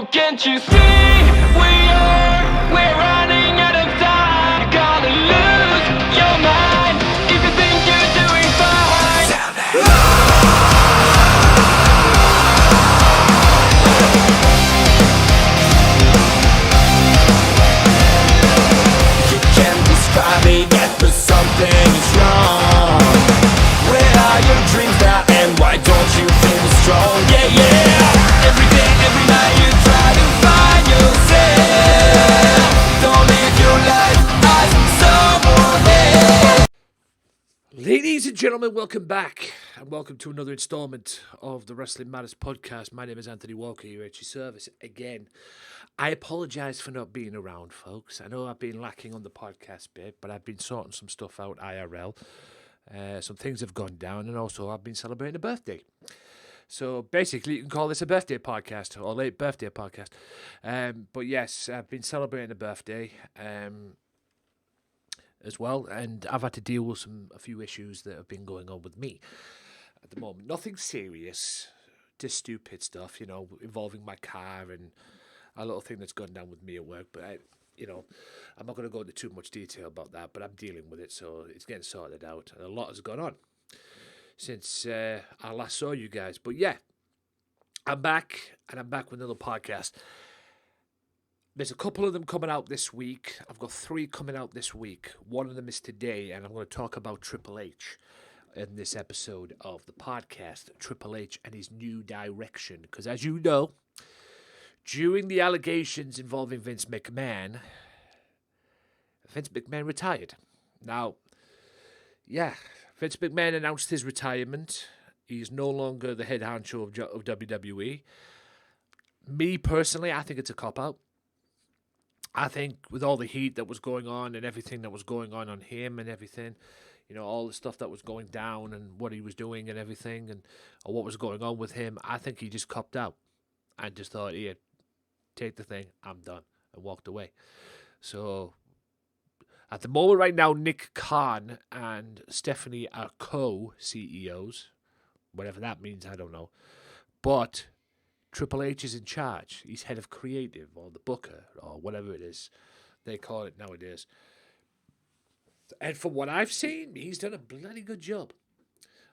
Oh, can't you see? We're running out of time. You gotta lose your mind if you think you're doing fine. You can't describe it yet, but something is wrong. Where are your dreams now, and why don't you feel strong? Yeah, yeah. Every day, every night you try to find yourself. Don't live your life as someone else. Ladies and gentlemen, welcome back, and welcome to another installment of the Wrestling Matters podcast. My name is Anthony Walker, here at your service again. I apologise for not being around, folks. I know I've been lacking on the podcast bit, but I've been sorting some stuff out IRL. Some things have gone down, and also I've been celebrating a birthday. So basically, you can call this a birthday podcast or late birthday podcast. But yes, I've been celebrating a birthday as well, and I've had to deal with a few issues that have been going on with me at the moment. Nothing serious, just stupid stuff, involving my car and a little thing that's gone down with me at work. But I'm not going to go into too much detail about that, but I'm dealing with it, so it's getting sorted out. And a lot has gone on since I last saw you guys. But yeah, I'm back, and I'm back with another podcast. There's a couple of them coming out this week. I've got 3 coming out this week. One of them is today, and I'm going to talk about Triple H in this episode of the podcast. Triple H and his new direction. Because as you know, during the allegations involving Vince McMahon retired. Now, yeah, Vince McMahon announced his retirement. He's no longer the head honcho of WWE. Me, personally, I think it's a cop-out. I think with all the heat that was going on and everything that was going on him and everything, all the stuff that was going down and what he was doing and everything or what was going on with him, I think he just copped out and just thought, yeah, take the thing, I'm done, and walked away. So at the moment right now, Nick Khan and Stephanie are co-CEOs. Whatever that means, I don't know. But Triple H is in charge. He's head of creative or the booker or whatever it is they call it nowadays. And from what I've seen, he's done a bloody good job.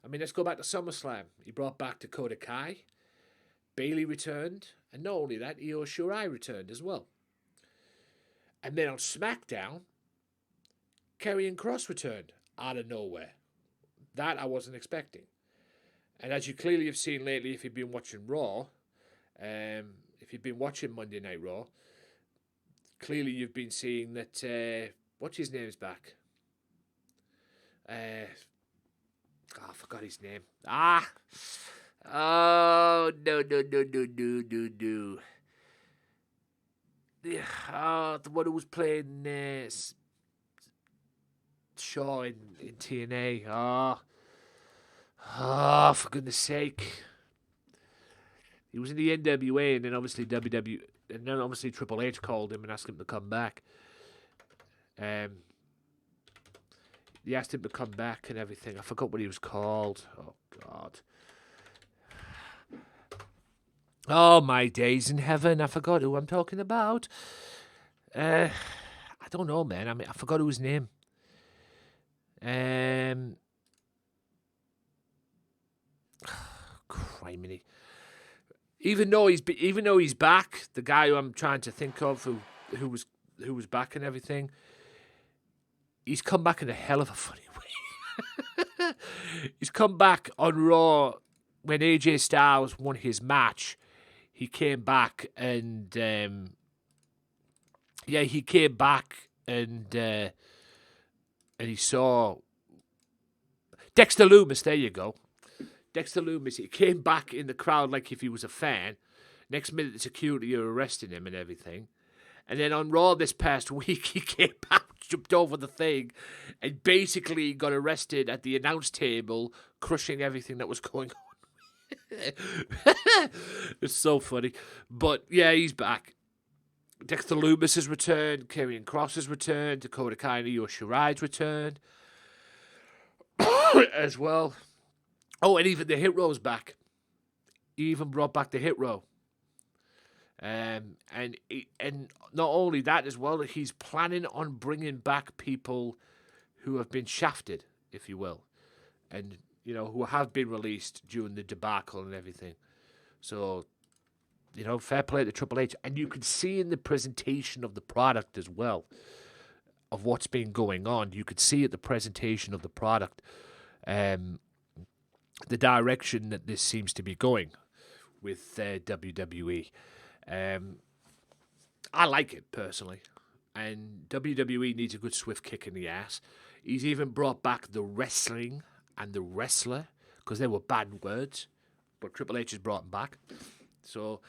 I mean, let's go back to SummerSlam. He brought back Dakota Kai. Bayley returned. And not only that, Io Shirai returned as well. And then on SmackDown, Karrion Kross returned out of nowhere. That I wasn't expecting. And as you clearly have seen lately, if you've been watching Raw, if you've been watching Monday Night Raw, clearly you've been seeing that, what's his name's back? I forgot his name. Oh, no. Yeah, the one who was playing Shaw in TNA. Oh, for goodness sake. He was in the NWA, and then obviously WWE, and then obviously Triple H called him and asked him to come back. He asked him to come back and everything. I forgot what he was called. Oh, God. Oh, my days in heaven. I forgot who I'm talking about. I don't know, man. I forgot whose name. Criminy. Even though he's back, the guy who I'm trying to think of who was back and everything, he's come back in a hell of a funny way. He's come back on Raw when AJ Styles won his match. He came back and he saw Dexter Lumis. There you go. Dexter Lumis, he came back in the crowd like if he was a fan. Next minute, the security are arresting him and everything. And then on Raw this past week, he came back, jumped over the thing, and basically got arrested at the announce table, crushing everything that was going on. It's so funny. But yeah, he's back. Dexter Lumis has returned. Karrion Kross has returned. Dakota Kai and Io Shirai's returned as well. Oh, and even the Hit Row's back. He even brought back the Hit Row. And not only that as well, he's planning on bringing back people who have been shafted, if you will, and who have been released during the debacle and everything. So, fair play to Triple H, and you can see in the presentation of the product as well of what's been going on. You could see at the presentation of the product, the direction that this seems to be going with WWE. I like it personally, and WWE needs a good swift kick in the ass. He's even brought back the wrestling and the wrestler because they were bad words, but Triple H has brought them back. So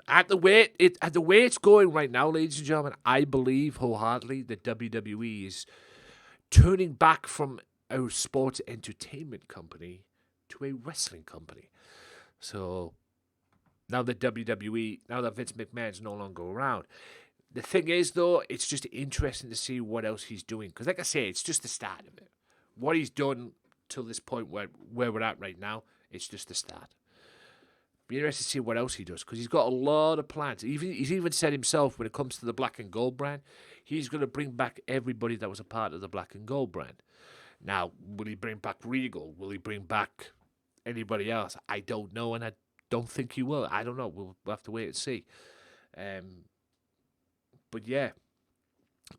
at the way it's going right now, ladies and gentlemen, I believe wholeheartedly that WWE is turning back from a sports entertainment company to a wrestling company. So now that Vince McMahon's no longer around. The thing is, though, it's just interesting to see what else he's doing. Because, like I say, it's just the start of it. What he's done till this point where we're at right now, it's just the start. Be interested to see what else he does. Because he's got a lot of plans. He's even said himself, when it comes to the Black and Gold brand, he's going to bring back everybody that was a part of the Black and Gold brand. Now, will he bring back Regal? Will he bring back anybody else? I don't know, and I don't think he will. I don't know. We'll have to wait and see. But yeah,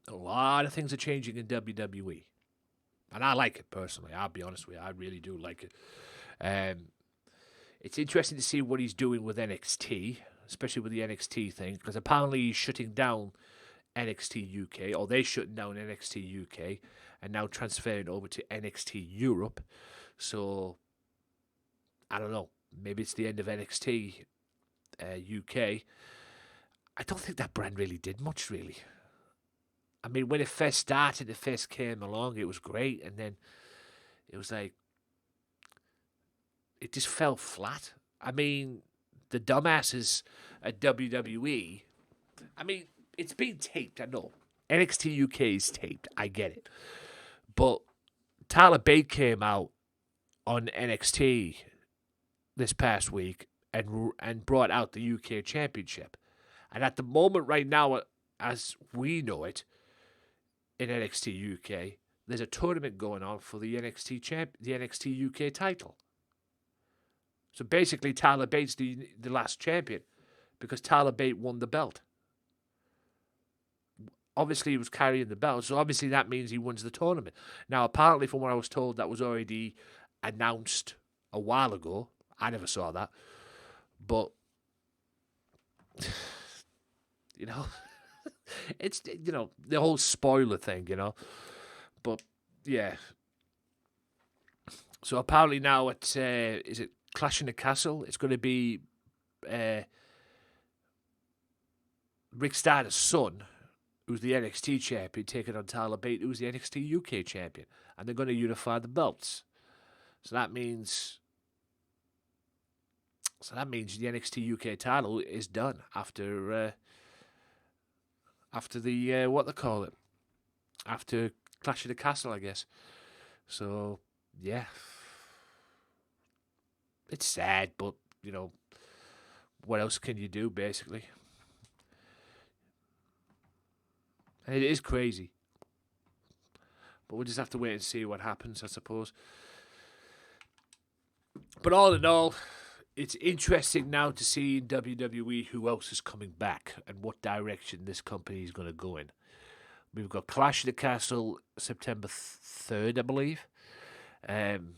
a lot of things are changing in WWE. And I like it personally. I'll be honest with you. I really do like it. It's interesting to see what he's doing with NXT, especially with the NXT thing, because apparently he's shutting down NXT UK, or they're shutting down NXT UK, and now transferring over to NXT Europe. So, I don't know. Maybe it's the end of NXT UK. I don't think that brand really did much, really. I mean, when it first started, it first came along, it was great, and then it was like, it just fell flat. I mean, the dumbasses at WWE, I mean, it's been taped, I know. NXT UK is taped, I get it. But Tyler Bate came out on NXT this past week and brought out the UK Championship. And at the moment right now, as we know it, in NXT UK, there's a tournament going on for the NXT UK title. So basically, Tyler Bate's the last champion because Tyler Bate won the belt. Obviously, he was carrying the belt, so obviously that means he wins the tournament. Now, apparently, from what I was told, that was already announced a while ago. I never saw that. But, it's, the whole spoiler thing, But, yeah. So apparently now it's, is it Clash in the Castle? It's going to be Rick Steiner*'s son, who's the NXT champion, taking on Tyler Bate, who's the NXT UK champion. And they're going to unify the belts. So that means the NXT UK title is done after the what they call it, after Clash of the Castle, I guess. So yeah, it's sad, but what else can you do, basically? And it is crazy, but we'll just have to wait and see what happens, I suppose. But all in all, it's interesting now to see in WWE who else is coming back and what direction this company is going to go in. We've got Clash of the Castle September 3rd, I believe. And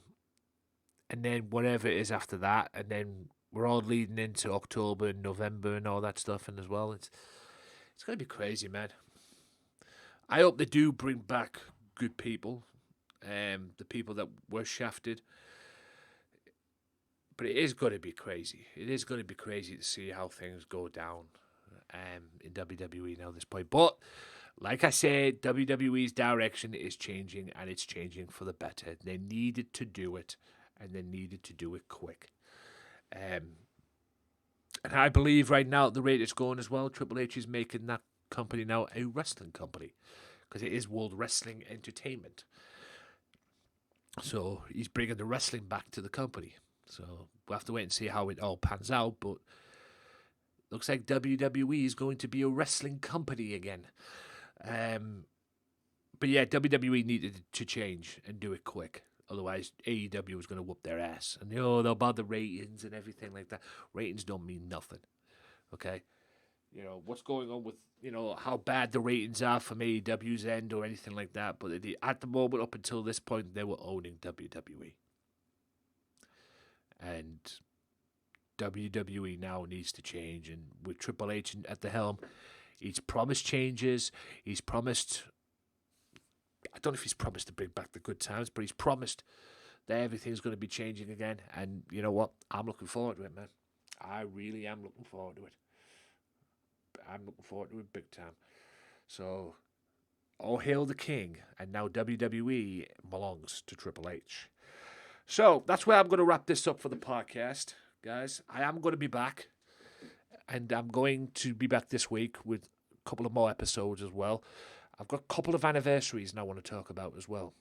then whatever it is after that. And then we're all leading into October and November and all that stuff. And as well, it's going to be crazy, man. I hope they do bring back good people. The people that were shafted. But it is going to be crazy. It is going to be crazy to see how things go down in WWE now at this point. But, like I said, WWE's direction is changing, and it's changing for the better. They needed to do it, and they needed to do it quick. And I believe right now at the rate it's going as well, Triple H is making that company now a wrestling company, because it is World Wrestling Entertainment. So he's bringing the wrestling back to the company. So we'll have to wait and see how it all pans out. But looks like WWE is going to be a wrestling company again. But yeah, WWE needed to change and do it quick. Otherwise, AEW was going to whoop their ass. And, they'll about the ratings and everything like that. Ratings don't mean nothing. Okay? What's going on with, how bad the ratings are from AEW's end or anything like that. But at the moment, up until this point, they were owning WWE. And WWE now needs to change. And with Triple H at the helm, he's promised changes. He's promised... I don't know if he's promised to bring back the good times, but he's promised that everything's going to be changing again. And you know what? I'm looking forward to it, man. I really am looking forward to it. I'm looking forward to it big time. So, all hail the king. And now WWE belongs to Triple H. So, that's where I'm going to wrap this up for the podcast, guys. I am going to be back. And I'm going to be back this week with a couple of more episodes as well. I've got a couple of anniversaries I want to talk about as well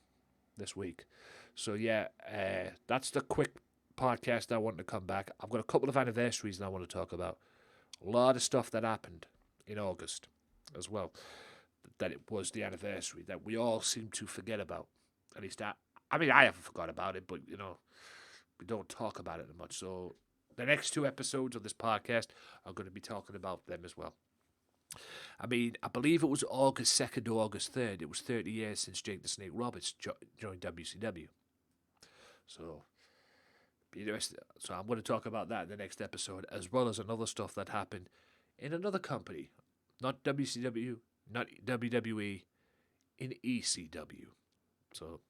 this week. So, yeah, that's the quick podcast I want to come back. I've got a couple of anniversaries I want to talk about. A lot of stuff that happened in August as well. That it was the anniversary that we all seem to forget about. At least I haven't forgot about it, but, we don't talk about it much. So, the next 2 episodes of this podcast are going to be talking about them as well. I believe it was August 2nd or August 3rd. It was 30 years since Jake the Snake Roberts joined WCW. So, be interested. So I'm going to talk about that in the next episode, as well as another stuff that happened in another company. Not WCW, not WWE, in ECW. So,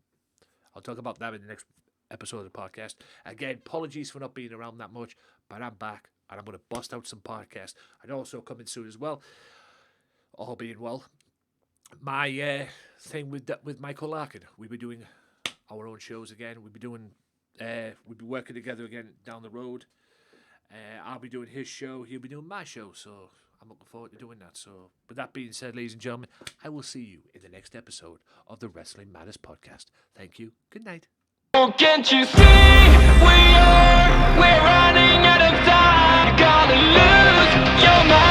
I'll talk about that in the next episode of the podcast. Again, apologies for not being around that much, but I'm back. And I'm going to bust out some podcasts. And also coming soon as well, all being well, my thing with Michael Larkin. We'll be doing our own shows again. We'll be working together again down the road. I'll be doing his show. He'll be doing my show. So I'm looking forward to doing that. So with that being said, ladies and gentlemen, I will see you in the next episode of the Wrestling Matters podcast. Thank you. Good night. Oh, can't you see we're running out of time? You're gonna lose your mind.